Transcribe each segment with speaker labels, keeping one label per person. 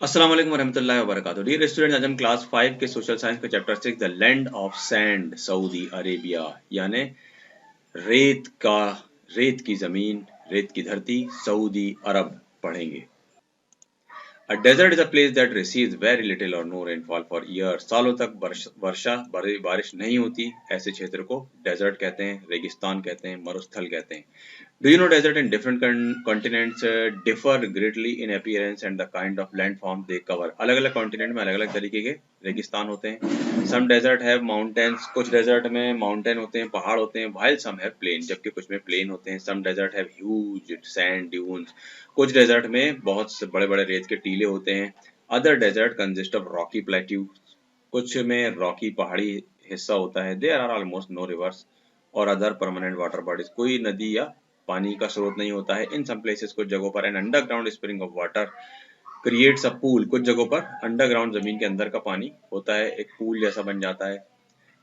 Speaker 1: अस्सलाम वालेकुम रहमतुल्लाहि व बरकातुहू। डियर स्टूडेंट, आज हम क्लास 5 के सोशल साइंस के chapter 6 the land of sand Saudi Arabia यानी रेत का रेत की जमीन, रेत की धरती सऊदी अरब पढ़ेंगे। A desert is a place that receives very little or no rainfall for years. सालों तक वर्षा बारिश नहीं होती, ऐसे क्षेत्र को डेजर्ट कहते हैं, रेगिस्तान कहते हैं, मरुस्थल कहते हैं। Do you know desert in different continents differ greatly in appearance and the kind of landform they cover? अलग-अलग कॉन्टिनेंट में अलग-अलग तरीके के रेगिस्तान होते हैं। Some desert have mountains, कुछ डेजर्ट में माउंटेन होते हैं, पहाड़ होते हैं, while some have plain, जबकि कुछ में प्लेन होते हैं। Some desert have huge sand dunes, कुछ डेजर्ट में बहुत से बड़े-बड़े रेत के टीले होते हैं। Other desert consist of rocky plateaus, कुछ में रॉकी पहाड़ी हिस्सा होता है। There are almost no rivers और अदर परमानेंट वाटर बॉडीज, कोई नदी या पानी का स्रोत नहीं होता है। इन सम प्लेसेस, कुछ जगहों पर N underground spring of water creates a pool, कुछ जगहों पर अंडरग्राउंड जमीन के अंदर का पानी होता है, एक पूल जैसा बन जाता है।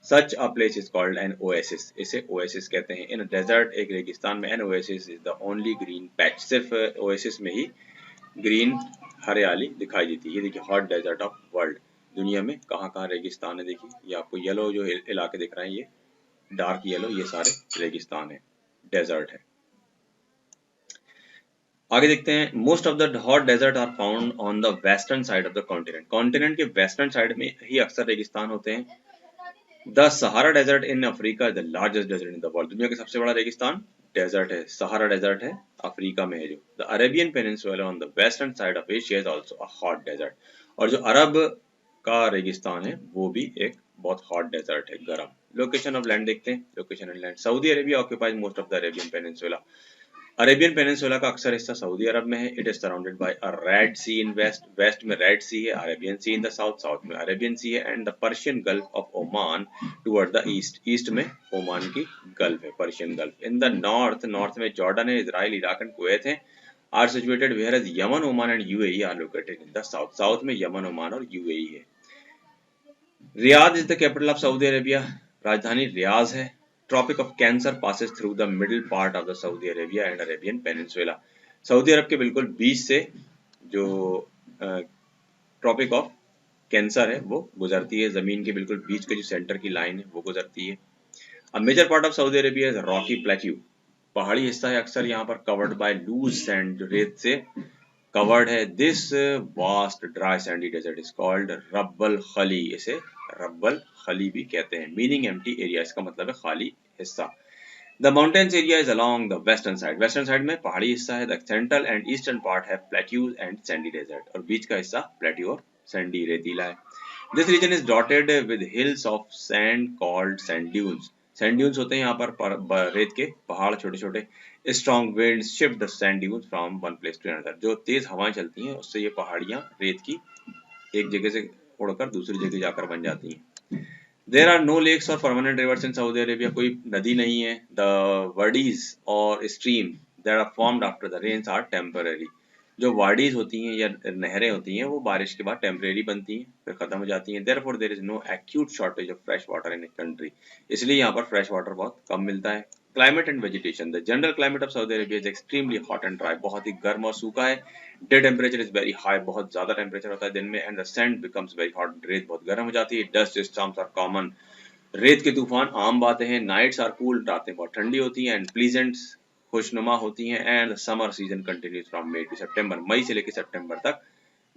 Speaker 1: Such a place is called an oasis, इसे ओएसिस कहते हैं। इन डेजर्ट, एक रेगिस्तान में, an oasis is the only green patch, सिर्फ ओएसिस में ही ग्रीन हरियाली दिखाई देती है। ये देखिए हॉट डेजर्ट ऑफ वर्ल्ड, दुनिया में कहाँ कहाँ रेगिस्तान है। देखिए ये आपको येलो जो इलाके दिख रहे हैं, ये डार्क येलो, ये सारे रेगिस्तान है, डेजर्ट है। आगे देखते हैं। Most of the hot desert are found on the western side of the continent, continent के वेस्टर्न साइड में ही अक्सर रेगिस्तान होते हैं। The Sahara desert in Africa the largest desert in the world, दुनिया का सबसे बड़ा रेगिस्तान डेजर्ट है, सहारा डेजर्ट है, अफ्रीका में है जो। The Arabian peninsula on the western side of Asia is also a hot desert, और जो अरब का रेगिस्तान है वो भी एक बहुत हॉट डेजर्ट है, गर्म। लोकेशन ऑफ लैंड देखते हैं। Location of land, Saudi Arabia occupies most of the Arabian peninsula, Arabian peninsula का अक्सर हिस्सा सऊदी अरब में है। It is surrounded by a red sea in west, west में रेड सी है, Arabian sea in the south, south में अरेबियन सी है, and the Persian gulf of Oman toward the east, east में ओमान की gulf है, Persian gulf. In the north, north में Jordan है, Israel, Iraq and Kuwait है, are situated, whereas Yemen, Oman and UAE are located in the south, south में Yemen, Oman और UAE है। Riyadh is the capital of Saudi Arabia, राजधानी Riyadh है। Tropic of Cancer passes through the middle part of the Saudi Arabia and Arabian peninsula, Saudi Arab के बिल्कुल बीच से जो tropic of cancer है वो गुजरती है, जमीन के बिल्कुल बीच के जो सेंटर की लाइन है वो गुजरती है। A major part of Saudi Arabia is rocky plateau, पहाड़ी हिस्सा है अक्सर यहाँ पर, कवर्ड बाय लूज सैंड, जो रेत से कवर्ड है। This vast dry sandy desert is called Rub al Khali, इसे रब्बल खली भी कहते हैं, मीनिंग एम्प्टी एरिया, इसका मतलब है खाली हिस्सा। The mountains area is along the western side, western side में पहाड़ी हिस्सा है। The central and eastern part है प्लेट्यूज एंड सैंडी डेजर्ट, और बीच का हिस्सा प्लेट्यू और सैंडी रेतीला है। This region is dotted with hills of sand called sand dunes, sand dunes होते हैं यहाँ पर रेत के पहाड़ छोटे छोटे। Strong winds shift the sand dunes from one place to another, जो तेज हवाएं चलती हैं उससे ये पहाड़ियां रेत की एक जगह से उड़कर दूसरी जगह जाकर बन जाती हैं। There are no lakes or permanent rivers in Saudi Arabia, कोई नदी नहीं है। The wadis or stream that are formed after the rains are temporary, जो वाडीज होती हैं या नहरें होती हैं वो बारिश के बाद टेम्परेरी बनती हैं, फिर खत्म हो जाती हैं। Therefore there is no acute shortage of fresh water in country, इसलिए यहाँ पर फ्रेश वाटर बहुत कम मिलता है। Climate and vegetation, the general climate of Saudi Arabia is extremely hot and dry, बहुत ही गर्म और सूखा है। Day temperature is very high, बहुत ज्यादा टेम्परेचर होता है दिन में, and the sand becomes very hot, रेत बहुत गर्म हो जाती है। डस्ट स्टॉर्म्स आर कॉमन, रेत के तूफान आम बातें हैं। नाइट्स आर कूल, रातें बहुत ठंडी होती हैं, एंड प्लीजेंट, खुशनुमा होती हैं। And summer season continues from May to September, मई से लेकर सितंबर तक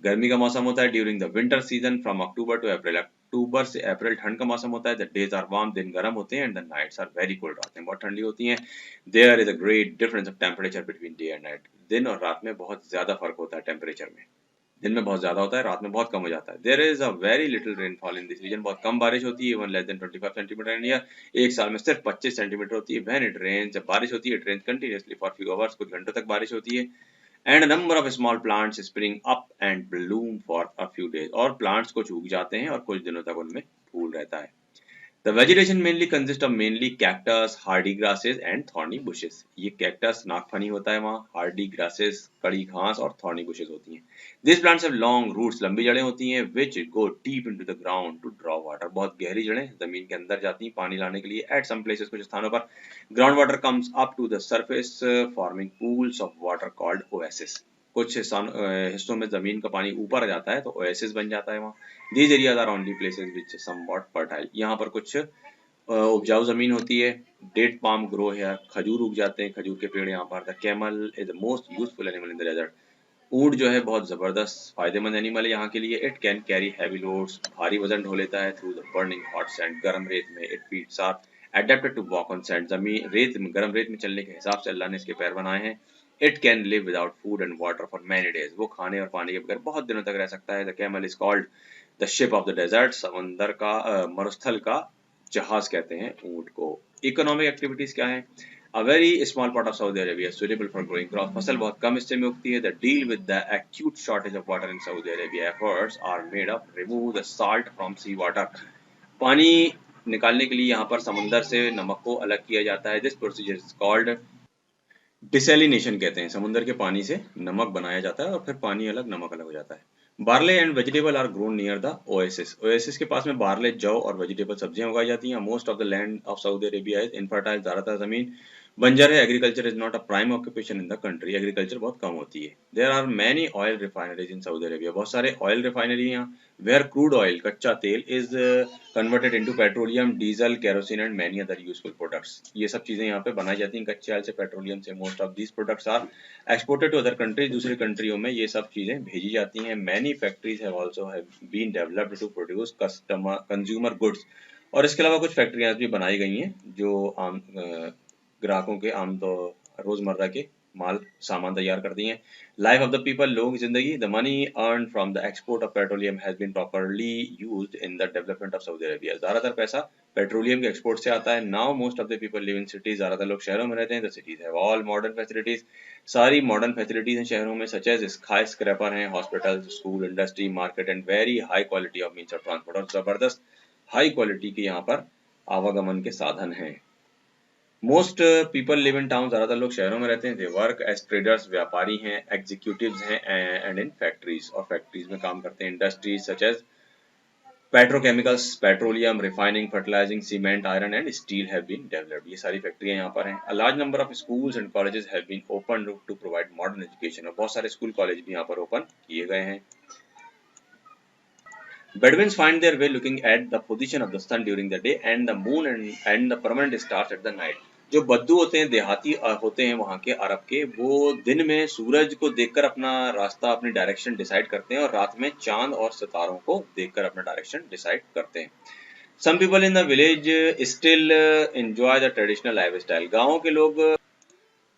Speaker 1: गर्मी का मौसम होता है। During the winter season from October to April, अक्टूबर से अप्रैल ठंड का मौसम होता है। द डेज आर वार्म, दिन गर्म होते हैं, and the nights are very cold, रातें बहुत ठंडी होती हैं। There is a great difference of temperature between day and night, दिन और रात में बहुत ज्यादा फर्क होता है टेम्परेचर में, दिन में बहुत ज्यादा होता है, रात में बहुत कम हो जाता है। There is a very little rainfall in this region, बहुत कम बारिश होती है, even less than 25 centimetre in year, एक साल में सिर्फ 25 सेंटीमीटर होती है। व्हेन इट रेन्स, जब बारिश होती है, it rains continuously for few hours, कुछ घंटों तक बारिश होती है। And number of small plants spring up and bloom for a few days, और प्लांट्स कुछ उग जाते हैं और कुछ दिनों तक उनमें फूल रहता है। The vegetation mainly consists of mainly cactus, hardy grasses and thorny bushes. ये cactus नागफनी होता है वहाँ, hardy grasses कड़ी घास और thorny bushes होती हैं। These plants have long roots, लंबी जड़ें होती हैं, which go deep into the ground to draw water. बहुत गहरी जड़ें जमीन के अंदर जाती हैं पानी लाने के लिए। At some places, कुछ स्थानों पर ground water comes up to the surface, forming pools of water called oases. कुछ हिस्सों में जमीन का पानी ऊपर आ जाता है तो ओएसिस बन जाता है वहाँ। These areas are only places which somewhat fertile, यहाँ पर कुछ उपजाऊ जमीन होती है। डेट पाम ग्रो है, खजूर उग जाते हैं, खजूर के पेड़ यहाँ पर। The camel is the most useful animal in the desert, ऊंट जो है बहुत जबरदस्त फायदेमंद एनिमल है यहाँ के लिए। It can carry heavy loads, भारी वजन ढो लेता है। Through the burning hot sand, गर्म रेत में। It feets are adapted to walk on sand, जमीन रेत में, गर्म रेत में चलने के हिसाब से अल्लाह ने इसके पैर बनाए हैं। It can live without food and water for many days, वो खाने और पानी के बगैर बहुत दिनों तक रह सकता है। The camel is called the ship of the desert, समंदर का मरुस्थल का जहाज कहते हैं ऊंट को। इकोनॉमिक एक्टिविटीज क्या है? A very small part of Saudi Arabia is suitable for growing crops, फसल बहुत कम हिस्से में उगती है। The deal with the acute shortage of water in Saudi Arabia, efforts are made of remove the salt from sea water, पानी निकालने के लिए यहाँ पर समुंदर से नमक को अलग किया जाता है। This procedure is called desalination कहते हैं, समुद्र के पानी से नमक बनाया जाता है और फिर पानी अलग नमक अलग हो जाता है। Barley and vegetable are grown near the oasis, oasis के पास में बार्ले, जौ और वेजिटेबल सब्जियां उगाई जाती हैं। Most of the land of Saudi Arabia is infertile, ज्यादातर जमीन बंजर है। Agriculture is not a prime occupation in the country, agriculture बहुत कम होती है। There are many oil refineries in Saudi Arabia, बहुत सारे ऑयल रिफाइनरी हैं। वेयर क्रूड ऑयल, कच्चा तेल, is converted into petroleum, diesel, kerosene and many other useful products, ये सब चीजें यहाँ पे बनाई जाती हैं कच्चे ऑयल से, पेट्रोलियम से। Most of these products are exported to other countries, दूसरी कंट्रियों में ये सब चीजें भेजी जाती हैं। Many factories have also have been developed to produce customer consumer goods, और इसके अलावा कुछ फैक्ट्रियां भी बनाई गई हैं जो आम ग्राहकों के आमतौर रोजमर्रा के माल सामान तैयार करती हैं। लाइफ ऑफ द पीपल, लोगों की जिंदगी। The money earn from the export of petroleum has been properly used in the development of Saudi Arabia, ज्यादातर पैसा पेट्रोलियम के एक्सपोर्ट से आता है। Now most of the people live in cities, ज्यादातर लोग शहरों में रहते हैं। The cities have all modern facilities, सारी मॉडर्न फैसिलिटीज हैं शहरों में, सच एज स्काई स्क्रैपर हैं, hospital, school, industry, market and very high quality of means of transport, और जबरदस्त हाई क्वालिटी के यहाँ पर आवागमन के साधन हैं। Most people live in town, ज्यादातर लोग शहरों में रहते हैं। दे वर्क एज ट्रेडर्स, व्यापारी हैं, एग्जीक्यूटिव्स हैं, एंड इन फैक्ट्रीज, और फैक्ट्रीज में काम करते हैं। Industries such as petrochemicals, petroleum, refining, fertilising, cement, iron and steel have been developed, ये सारी फैक्ट्रियां यहाँ पर हैं। A large number of schools and colleges have been open to provide modern education, और बहुत सारे स्कूल कॉलेज भी यहाँ पर ओपन किए गए हैं। Bedouins find their way looking at the position of the sun during the day and the moon and the permanent stars at the night. जो बद्दू होते हैं, देहाती होते हैं वहाँ के अरब के, वो दिन में सूरज को देखकर अपना रास्ता, अपनी डायरेक्शन डिसाइड करते हैं, और रात में चांद और सितारों को देखकर अपना डायरेक्शन डिसाइड करते हैं। Some people in the village still enjoy the traditional lifestyle. गाँव के लोग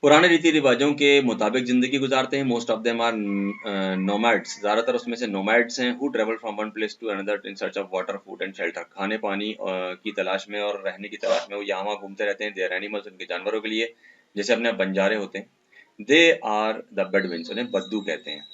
Speaker 1: पुराने रीति रिवाजों के मुताबिक जिंदगी गुजारते हैं। Most of them are nomads, ज्यादातर उसमें से नोमैड्स हैं। Who travel from one place to another in search of water, food and shelter, खाने पानी की तलाश में और रहने की तलाश में वो यहाँ वहाँ घूमते रहते हैं। देयर एनिमल्स, उनके जानवरों के लिए, जैसे अपने बंजारे होते हैं। दे आर द बेडविन्स, उन्हें बद्दू कहते हैं।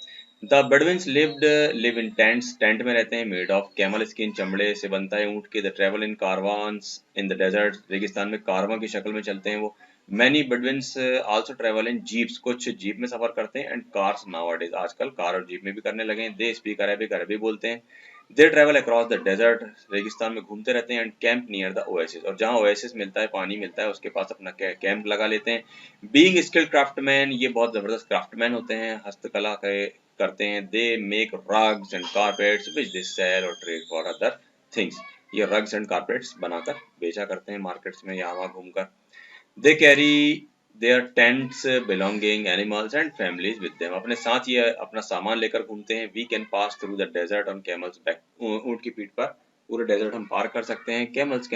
Speaker 1: The Bedouins live in tents, tent में रहते हैं। मेड ऑफ कैमल स्किन, चमड़े से बनता है ऊँट के। They travel in caravans in the desert, रेगिस्तान में कारवां की शक्ल में चलते हैं वो। Many Bedouins also travel in jeeps, कुछ जीप में सफर करते हैं। एंड कार्स नाउअडेज, आजकल कार और जीप में भी करने लगे हैं। दे स्पीक अरेबिक, अरबी बोलते हैं। They travel across the desert, रेगिस्तान में घूमते रहते हैं। And camp near the oasis, और जहाँ ओएसिस मिलता है, पानी मिलता है, उसके पास अपना कैंप लगा लेते हैं। बीइंग स्किल्ड क्राफ्टमैन, ये बहुत जबरदस्त क्राफ्टमैन होते हैं, हस्तकला करते हैं। They make rugs and carpets which they sell और ट्रेड फॉर अदर थिंग्स, ये रग्स एंड कारपेट्स बनाकर बेचा करते हैं मार्केट्स में यहाँ वहाँ घूमकर। They carry their tents, belonging, animals and families with them. अपने साथ ये अपना सामान लेकर घूमते हैं। We can pass through the desert on camels back. ऊँट की पीठ पर पूरे डेजर्ट हम पार कर सकते हैं। Camels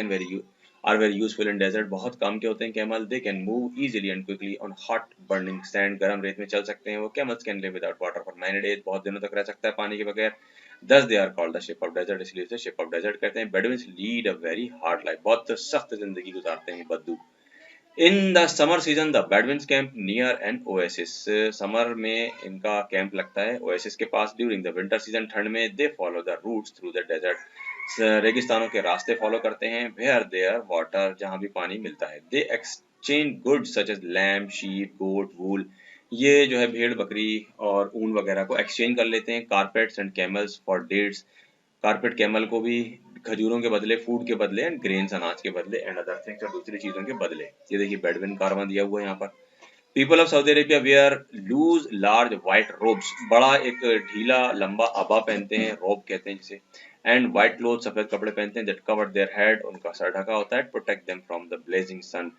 Speaker 1: are very useful in desert. बहुत काम के होते हैं camel. They can move easily and quickly on hot burning sand. गर्म रेत में चल सकते हैं वो। Camels can live without water for many days. बहुत दिनों तक रह सकता है पानी के बगैर। Thus they are called the ship of desert. इसलिए इसे ship of desert कहते हैं। Bedouins lead a very hard life. बहुत सख्त जिंदगी गुजारते हैं बद्दू। In the summer season the Bedouins camp near an oasis, summer में इनका कैंप लगता है ओएसिस के पास। ड्यूरिंग द विंटर सीजन, ठंड में, they follow the routes through the desert, रेगिस्तानों के रास्ते फॉलो करते हैं। वेयर देयर वाटर, जहाँ भी पानी मिलता है। They exchange goods such as lamb, sheep, goat, wool, ये जो है भेड़, बकरी और ऊन वगैरह को एक्सचेंज कर लेते हैं। Carpets and camels for dates, carpet camel को भी खजूरों के बदले, फूड के बदले, एंड ग्रेन्स, अनाज के बदले, एंड अदर थिंग्स, और दूसरी चीजों के बदले। ये देखिए बेडविन कारवां दिया हुआ है यहाँ पर। People of Saudi Arabia wear loose large white robes, बड़ा एक ढीला लंबा अबा पहनते हैं, रोब कहते हैं जिसे, एंड व्हाइट क्लोथ, सफेद कपड़े पहनते हैं, दैट कवर देयर हेड, उनका सर ढका होता है, protect them from the blazing sun,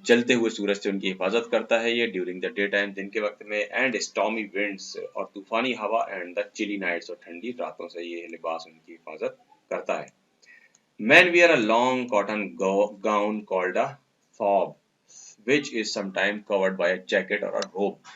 Speaker 1: जलते हुए सूरज से उनकी हिफाजत करता है ये, ड्यूरिंग द डे टाइम, दिन के वक्त में, एंड स्टॉर्मी विंड्स, और तूफानी हवा, एंड द चिली नाइट्स, और ठंडी रातों से ये लिबास उनकी हिफाजत करता है। Men wear a long cotton gown called a thob, which is sometimes covered by a jacket or a robe.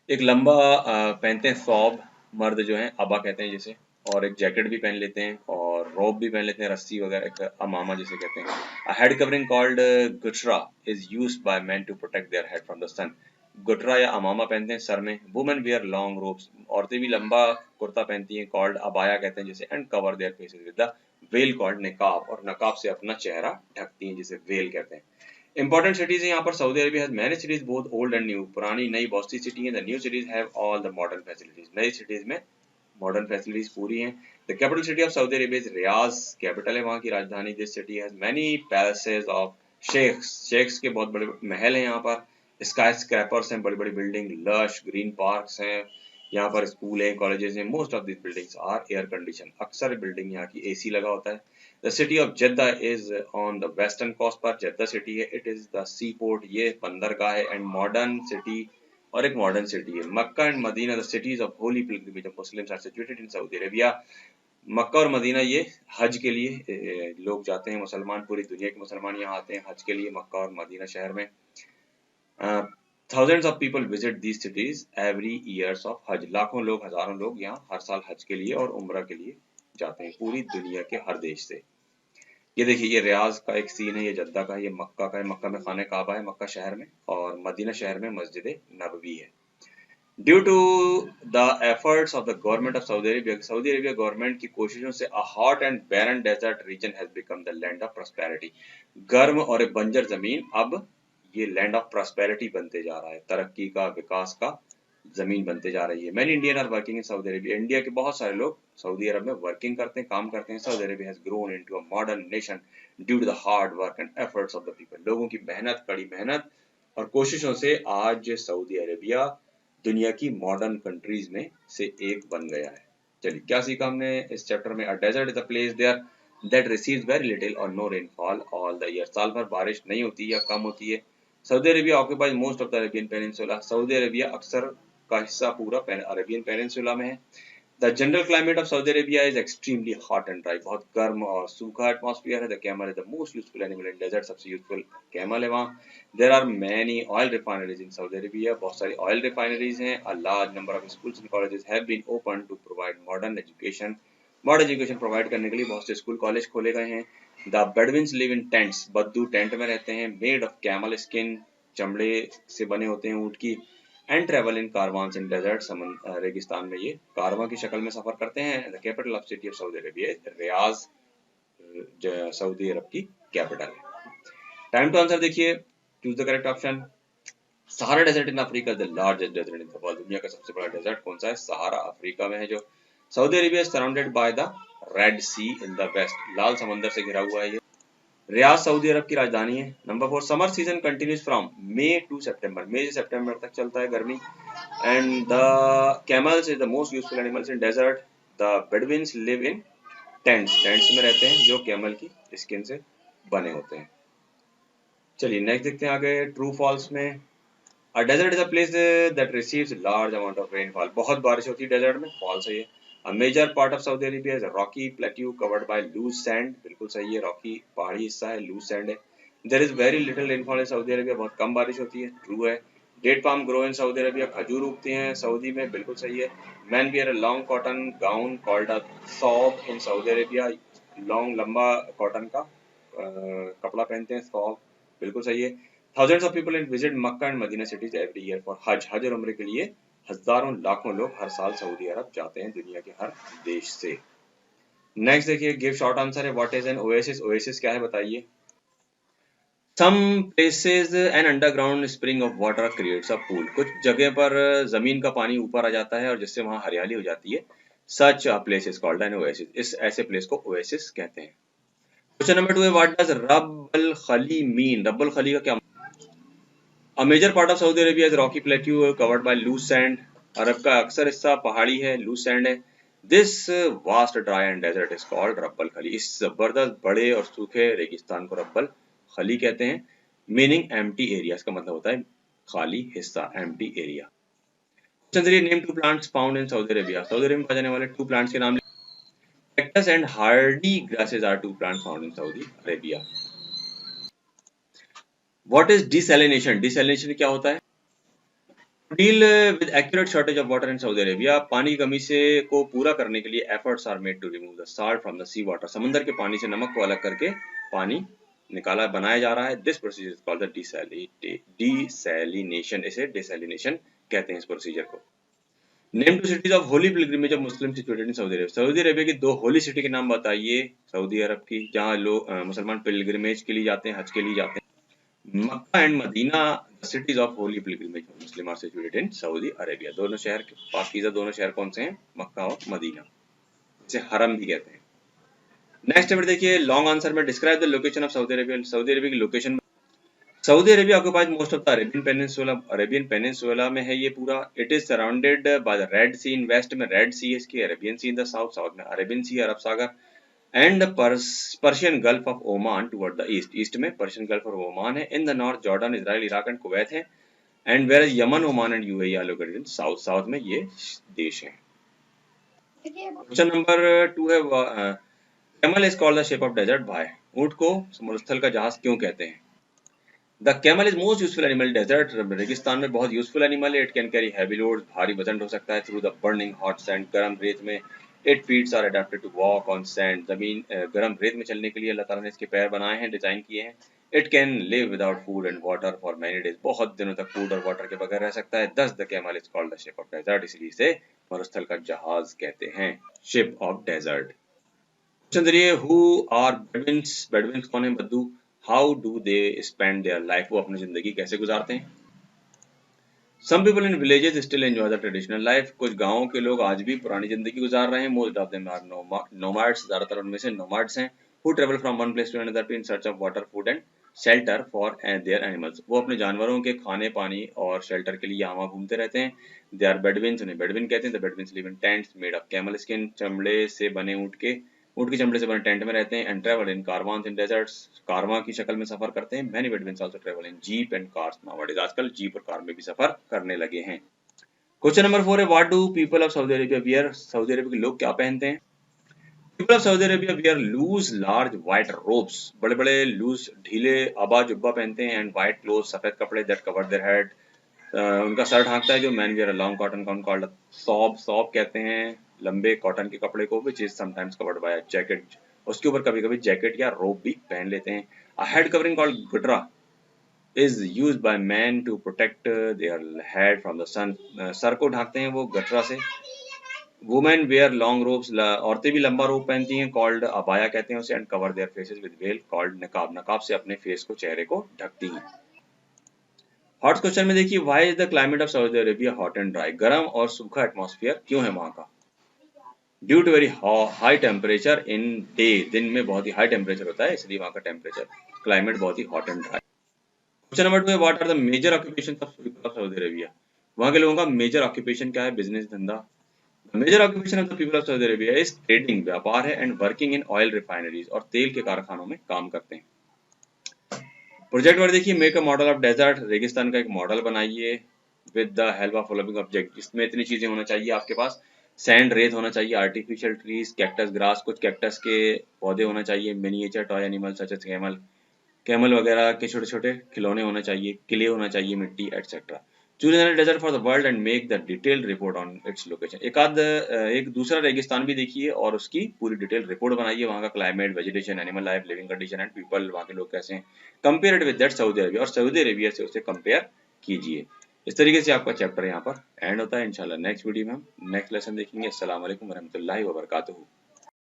Speaker 1: एक लंबा पहनते हैं थॉब, मर्द जो हैं अबा कहते हैं जिसे, और एक जैकेट भी पहन लेते हैं और रोब भी पहन लेते हैं, रस्सी वगैरह, एक अमामा जिसे कहते हैं। A head covering called gutra is used by men to protect their head from the sun. गुटरा या अमामा पहनते हैं सर में। वुमेन वेयर लॉन्ग रोब्स, औरतें भी लंबा कुर्ता पहनती हैं, कॉल्ड अबाया कहते हैं जिसे, and cover their faces with the veil called niqab, और नकाब से अपना चेहरा ढकती हैं जिसे वेल कहते हैं। इंपॉर्टेंट सिटीज है यहाँ पर, Saudi Arabia has many cities both old and new, पुरानी नई बहुत सी सिटी है। The new cities have all the modern facilities, नई सिटीज में मॉडर्न फैसिलिटीज पूरी हैं। The capital city of Saudi Arabia is Riyadh, capital है वहाँ की राजधानी। This city has many palaces of sheikhs, sheikhs के बहुत बड़े महल हैं यहाँ पर। स्काई स्क्रैपर्स हैं, बड़ी बड़ी बिल्डिंग, लश ग्रीन पार्क्स हैं, यहाँ पर स्कूल है, कॉलेजेस हैं। Most of this buildings are air condition, अक्सर बिल्डिंग यहाँ की एसी लगा होता है। The city of Jeddah is on the western coast पर, जेद्दा सिटी है, it is the seaport, ये बंदरगाह है, एंड मॉडर्न सिटी, और एक मॉडर्न सिटी है। Mecca and Medina the cities of holy pilgrimage of Muslims are situated in Saudi Arabia. Mecca और Medina ये हज के लिए लोग जाते हैं, मुसलमान, पूरी दुनिया के मुसलमान यहाँ आते हैं हज के लिए, मक्का और मदीना शहर में। Thousands of people visit these cities every years of हज, लाखों लोग, हजारों लोग यहाँ हर साल हज के लिए और उम्रा के लिए जाते हैं, पूरी दुनिया के हर देश से। ये देखिए, ये रियाज का एक सीन है, ये जद्दा का है, ये मक्का का है, मक्का में खाने काबा है मक्का शहर में, और मदीना शहर में मस्जिद नबवी है। Due to the efforts of the government of Saudi Arabia government की कोशिशों से, a hot and barren desert region has become the land of prosperity, गर्म और एक बंजर जमीन अब ये लैंड ऑफ प्रॉस्पेरिटी बनते जा रहा है, तरक्की का, विकास का जमीन बनते जा रही है। Many Indian are working in Saudi Arabia, India के बहुत सारे लोग सऊदी अरब में वर्किंग करते हैं, काम करते हैं। Saudi Arabia has grown into a modern nation due to the hard work and efforts of the people, लोगों की मेहनत, कड़ी मेहनत और कोशिशों से आज सऊदी अरेबिया दुनिया की मॉडर्न कंट्रीज में से एक बन गया है। चलिए, क्या सीखा हमने इस चैप्टर में? A desert is a place there that receives very little or no rainfall all the year, साल भर बारिश नहीं होती या कम होती है। Saudi Arabia occupies most of the Arabian peninsula, Saudi Arabia अक्सर का हिस्सा पूरा अरेबियन पेनिनसुला में है। The general climate of Saudi Arabia is extremely hot and dry, बहुत गर्म और सूखा एटमॉस्फेयर है। The camel is the most useful animal in desert, सबसे यूजफुल कैमल है वहाँ। There are many oil refineries in Saudi Arabia, बहुत सारी ऑयल रिफाइनरीज हैं। A large number of schools and colleges have been open to provide modern education, modern education provide करने के लिए बहुत से स्कूल कॉलेज खोले गए हैं। The Bedouins live in tents, बद्दू टेंट में रहते हैं। मेड ऑफ कैमल स्किन, चमड़े से बने होते हैं ऊँट की। And travel in caravan in desert, रेगिस्तान में ये कारवां की शक्ल में सफर करते हैं। The capital of city of Saudi Arabia Riyadh, Saudi Arab की कैपिटल है। टाइम टू आंसर देखिए, choose the correct option. Sahara desert in Africa, the largest desert in the world, दुनिया का सबसे बड़ा डेजर्ट कौन सा है? सहारा अफ्रीका में है जो। Saudi Arabia surrounded by the red sea in the west, लाल समंदर से घिरा हुआ है ये। रियाद सऊदी अरब की राजधानी है। Number 4, summer season continues from May to September, मई से सितंबर तक चलता है गर्मी। And the camels is the most useful animals in desert. The Bedouins live in tents, tents में रहते हैं जो कैमल की स्किन से बने होते हैं। चलिए नेक्स्ट देखते हैं आगे, ट्रू फॉल्स में। A desert is a place that receives large amount of rainfall, बहुत बारिश होती है डेजर्ट में, फॉल्स है ये। A major part of Saudi Arabia is a rocky plateau covered by loose sand, बिल्कुल सही है, रॉकी पहाड़ी हिस्सा है, लूज सैंड है। There is very little rainfall in Saudi Arabia, बहुत कम बारिश होती है, ट्रू है। Date palm grow in Saudi Arabia, खजूर उगते हैं सऊदी में, बिल्कुल सही है। Men wear a long cotton gown called a thob in Saudi Arabia, long लंबा कॉटन का कपड़ा पहनते हैं, thob, बिल्कुल सही है। Thousands of people visit Makkah and Medina cities every year for हज, हज और उम्रे के लिए हजारों लाखों लोग हर साल सऊदी अरब जाते हैं दुनिया के हर देश से। नेक्स्ट देखिए, गिव शॉर्ट आंसर है, what is an oasis, oasis क्या है बताइए। Some places an underground spring of water creates a pool, कुछ जगह पर जमीन का पानी ऊपर आ जाता है और जिससे वहां हरियाली हो जाती है। Such a place is called an oasis, इस ऐसे प्लेस को ओएसिस कहते हैं। क्वेश्चन नंबर 2 है, व्हाट डज रब्बल खली मीन, रब्बल खली का क्या A major part of Saudi Arabia is rocky plateau covered by loose sand. अरब का अक्सर हिस्सा पहाड़ी है, लूज सैंड है. This vast dry and desert is called rubble खली. इस जबरदस्त बड़े और सूखे रेगिस्तान को रब्बल खली कहते हैं. मीनिंग एम्प्टी एरिया, इसका मतलब होता है खाली हिस्सा, एम्प्टी एरिया. चंद्रिय name two plants found in Saudi Arabia. Saudi Arabia में पाए जाने वाले 2 प्लांट्स के नाम. Cactus and hardy grasses are 2 plants found in Saudi Arabia. What is desalination? Desalination क्या होता है? Deal with accurate shortage of water in Saudi Arabia. पानी की कमी से को पूरा करने के लिए efforts are made to remove the salt from the C water. समंदर के पानी से नमक को अलग करके पानी निकाला बनाया जा रहा है. This procedure is called the desalination. इसे डिसैलिनेशन कहते हैं इस प्रोसीजर को. Name two cities of holy pilgrimage of Muslim situated in Saudi Arabia. Saudi Arabia की 2 होली सिटी के नाम बताइए सऊदी अरब की, जहां लोग मुसलमान पिलग्रिमेज के लिए जाते हैं, हज के लिए जाते हैं. Mecca and Medina, cities of holy pilgrimage for Muslim are situated in Saudi Arabia. दोनों शहर, पाकीज़ा दोनों शहर कौन से हैं? मक्का और मदीना. इसे हरम भी कहते हैं. नेक्स्ट नंबर देखिए, लॉन्ग आंसर में describe the location of Saudi Arabia. Saudi Arabia की location. Saudi Arabia occupies most of the Arabian peninsula. Arabian peninsula में है ये पूरा. It is surrounded by the red sea. In west में red sea है इसकी, Arabian sea in the south, south में Arabian sea, अरब सागर, and Persian gulf of Oman toward the east. East में पर्शियन गल्फ ऑफ ओमान है. In the north Jordan, Israel, Iraq and Kuwait है. And where Yemen, Oman and UAE are located in south. South में ये देश हैं. Question number 2 है, camel is called the ship of desert by. ऊंट को समुद्रस्थल का जहाज क्यों कहते हैं? The camel is most useful animal desert. रेगिस्तान में बहुत यूजफुल एनिमल है. It can carry heavy load, भारी वजन हो सकता है. Through the burning hot sand, गर्म रेत में. It feets are adapted to walk on sand. जमीन गर्म रेत में चलने के लिए अल्लाह ताला ने इसके पैर बनाए हैं, डिजाइन किए हैं. It can live without food and water for many days. बहुत दिनों तक फूड और वाटर के बगैर रह सकता है. Thus the camel is called the ship of desert. इसलिए इसे मरुस्थल का जहाज कहते हैं, शिप ऑफ डेजर्ट. चंद्रिय, हु आर बेडविन्स. बेडविन्स कौन है? बद्दू. How do they spend their life. वो अपनी जिंदगी कैसे गुजारते हैं? Some people in villages still enjoy the traditional life. कुछ गांवों के लोग आज भी पुरानी जिंदगी गुजार रहे हैं. Most of them are nomads. ज्यादातर उनमें से nomads हैं. Who travel from one place to another in search of water, food and shelter for their animals. वो अपने जानवरों के खाने पानी और शेल्टर के लिए यहाँ वहाँ घूमते रहते हैं. They are Bedouins. उन्हें बेडविन कहते हैं. The Bedouins live in tents made of camel skin. चमड़े से बने ऊँट की चमड़े से बने टेंट में रहते हैं. And travel in caravans in deserts. कारवां की शक्ल में सफर करते हैं. Many Bedouins also travel in jeep and cars nowadays. आजकल जीप और कार में भी सफर करने लगे हैं. क्वेश्चन नंबर 4 है, what do people of Saudi Arabia wear. Saudi Arabia के लोग क्या पहनते हैं? People of Saudi Arabia wear loose large white robes. बड़े बड़े लूज ढीले अबा जुब्बा पहनते हैं. एंड व्हाइट क्लोथ, सफेद कपड़े. That cover their head. उनका सर ढांकता है जो. Men wear a long cotton gown called thobe. Thobe कहते हैं लंबे कॉटन के कपड़े को, which is sometimes covered by a jacket. उसके ऊपर कभी कभी जैकेट या रोब भी पहन लेते हैं. A head covering called ghutra is used by men to protect their head from the sun. Sir को ढांकते हैं वो गठरा से. Women wear long robes. औरतें भी लंबा रोब पहनती हैं, called अबाया कहते हैं उसे. and cover their faces with veil called नकाब. नकाब से अपने फेस को, चेहरे को ढकती हैं. हॉट क्वेश्चन में देखिए, why is the climate of Saudi Arabia hot and dry. गर्म और सूखा एटमॉस्फेयर क्यों है वहाँ का? Due to very high temperature in day. दिन में बहुत ही हाई टेम्परेचर होता है, इसलिए वहाँ का टेम्परेचर, क्लाइमेट बहुत ही hot and dry. Question number 2 है, what are the major occupation of people of Saudi Arabia. वहाँ के लोगों का मेजर ऑक्यूपेशन क्या है? बिजनेस, धंधा. Major occupation of the people of Saudi Arabia is trading, व्यापार है. And working in oil refineries, और तेल के कारखानों में काम करते हैं. प्रोजेक्ट वर्क देखिए, make a model of desert. रेगिस्तान का एक मॉडल बनाइए with the help of following object. इसमें इतनी चीजें होना चाहिए आपके पास. सैंड, रेत होना चाहिए. आर्टिफिशियल ट्रीज, कैक्टस, ग्रास, कुछ कैक्टस के पौधे होना चाहिए. Miniature toy animal such as camel, camel वगैरह के छोटे छोटे खिलौने होना चाहिए. किले होना चाहिए, मिट्टी etcetera. Choose an desert for the world and make the detailed report on its location. एक दूसरा रेगिस्तान भी देखिए और उसकी पूरी डिटेल रिपोर्ट बनाइए. वहाँ का climate, vegetation, animal life, living condition and people, वहाँ के लोग कैसे हैं. Compare it with that Saudi Arabia, और सऊदी अरेबिया से उसे कंपेयर कीजिए. इस तरीके से आपका चैप्टर यहाँ पर एंड होता है. इंशाल्लाह नेक्स्ट वीडियो में हम नेक्स्ट लेसन देखेंगे. अस्सलाम वालेकुम वरहमतुल्लाहि वबरकातुहू.